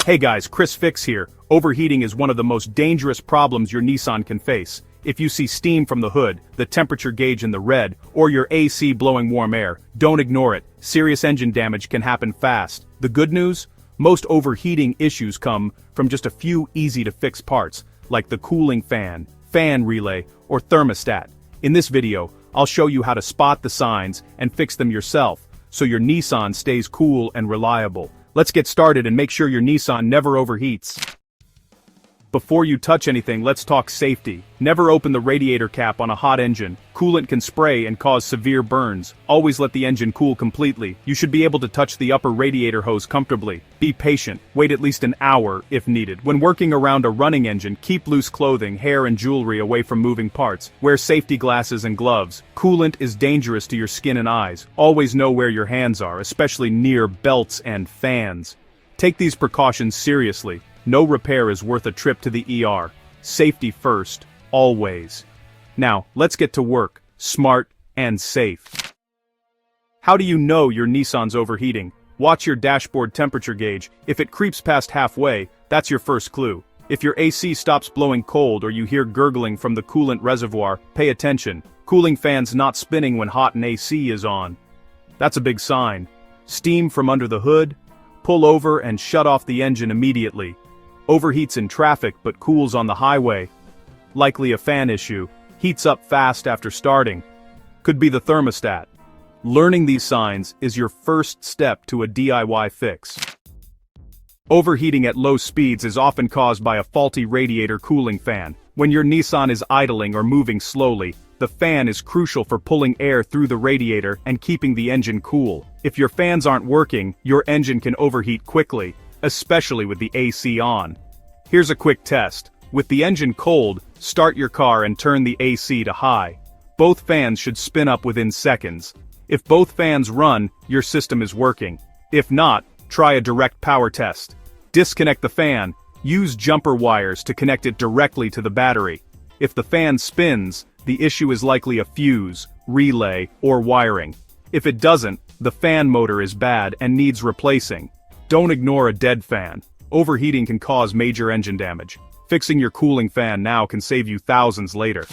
Hey guys, Chris Fix here. Overheating is one of the most dangerous problems your Nissan can face. If you see steam from the hood, the temperature gauge in the red, or your AC blowing warm air, don't ignore it. Serious engine damage can happen fast. The good news? Most overheating issues come from just a few easy-to-fix parts, like the cooling fan, fan relay, or thermostat. In this video, I'll show you how to spot the signs and fix them yourself, so your Nissan stays cool and reliable. Let's get started and make sure your Nissan never overheats. Before you touch anything, let's talk safety. Never open the radiator cap on a hot engine. Coolant can spray and cause severe burns. Always let the engine cool completely. You should be able to touch the upper radiator hose comfortably. Be patient. Wait at least an hour if needed. When working around a running engine, keep loose clothing, hair and jewelry away from moving parts. Wear safety glasses and gloves. Coolant is dangerous to your skin and eyes. Always know where your hands are, especially near belts and fans. Take these precautions seriously. No repair is worth a trip to the ER. Safety first, always. Now, let's get to work, smart and safe. How do you know your Nissan's overheating? Watch your dashboard temperature gauge. If it creeps past halfway, that's your first clue. If your AC stops blowing cold or you hear gurgling from the coolant reservoir, pay attention. Cooling fan's not spinning when hot and AC is on. That's a big sign. Steam from under the hood? Pull over and shut off the engine immediately. Overheats in traffic but cools on the highway. Likely a fan issue. Heats up fast after starting. Could be the thermostat. Learning these signs is your first step to a DIY fix. Overheating at low speeds is often caused by a faulty radiator cooling fan. When your Nissan is idling or moving slowly, the fan is crucial for pulling air through the radiator and keeping the engine cool. If your fans aren't working, your engine can overheat quickly, especially with the AC on. Here's a quick test. With the engine cold, start your car and turn the AC to high. Both fans should spin up within seconds. If both fans run, your system is working. If not, try a direct power test. Disconnect the fan. Use jumper wires to connect it directly to the battery. If the fan spins, the issue is likely a fuse, relay, or wiring. If it doesn't, the fan motor is bad and needs replacing. Don't ignore a dead fan. Overheating can cause major engine damage. Fixing your cooling fan now can save you thousands later.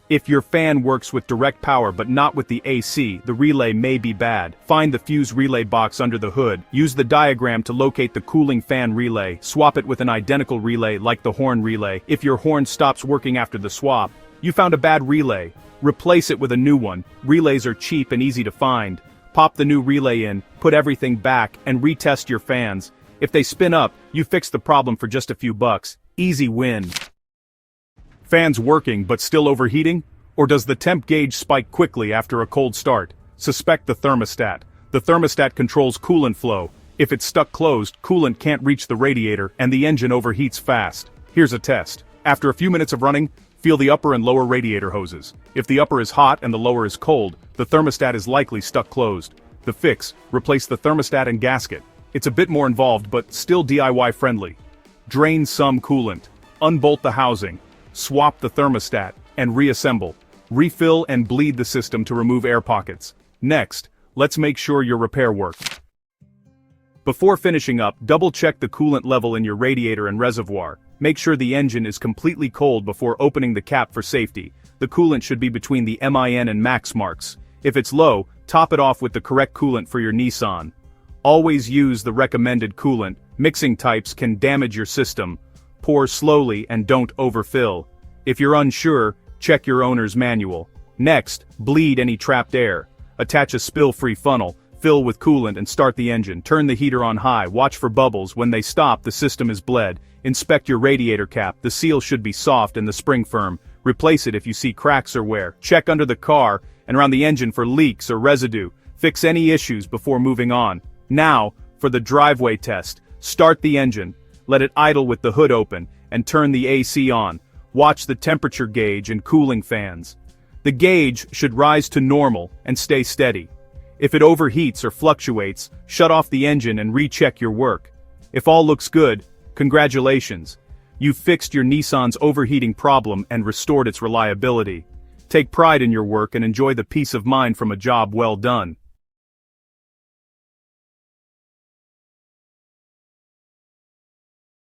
If your fan works with direct power but not with the AC, the relay may be bad. Find the fuse relay box under the hood. Use the diagram to locate the cooling fan relay. Swap it with an identical relay like the horn relay. If your horn stops working after the swap, you found a bad relay. Replace it with a new one. Relays are cheap and easy to find. Pop the new relay in, put everything back, and retest your fans. If they spin up, you fix the problem for just a few bucks. Easy win. Fans working but still overheating? Or does the temp gauge spike quickly after a cold start? Suspect the thermostat. The thermostat controls coolant flow. If it's stuck closed, coolant can't reach the radiator and the engine overheats fast. Here's a test. After a few minutes of running, feel the upper and lower radiator hoses. If the upper is hot and the lower is cold, the thermostat is likely stuck closed. The fix: replace the thermostat and gasket. It's a bit more involved but still DIY friendly. Drain some coolant. Unbolt the housing. Swap the thermostat, and reassemble. Refill and bleed the system to remove air pockets. Next, let's make sure your repair works. Before finishing up, double-check the coolant level in your radiator and reservoir. Make sure the engine is completely cold before opening the cap for safety. The coolant should be between the MIN and max marks. If it's low, top it off with the correct coolant for your Nissan. Always use the recommended coolant. Mixing types can damage your system. Pour slowly and don't overfill. If you're unsure, check your owner's manual. Next, bleed any trapped air. Attach a spill-free funnel, fill with coolant and start the engine. Turn the heater on high, watch for bubbles. When they stop, the system is bled. Inspect your radiator cap. The seal should be soft and the spring firm. Replace it if you see cracks or wear. Check under the car and around the engine for leaks or residue. Fix any issues before moving on. Now, for the driveway test. Start the engine. Let it idle with the hood open, and turn the AC on. Watch the temperature gauge and cooling fans. The gauge should rise to normal and stay steady. If it overheats or fluctuates, shut off the engine and recheck your work. If all looks good, congratulations. You've fixed your Nissan's overheating problem and restored its reliability. Take pride in your work and enjoy the peace of mind from a job well done.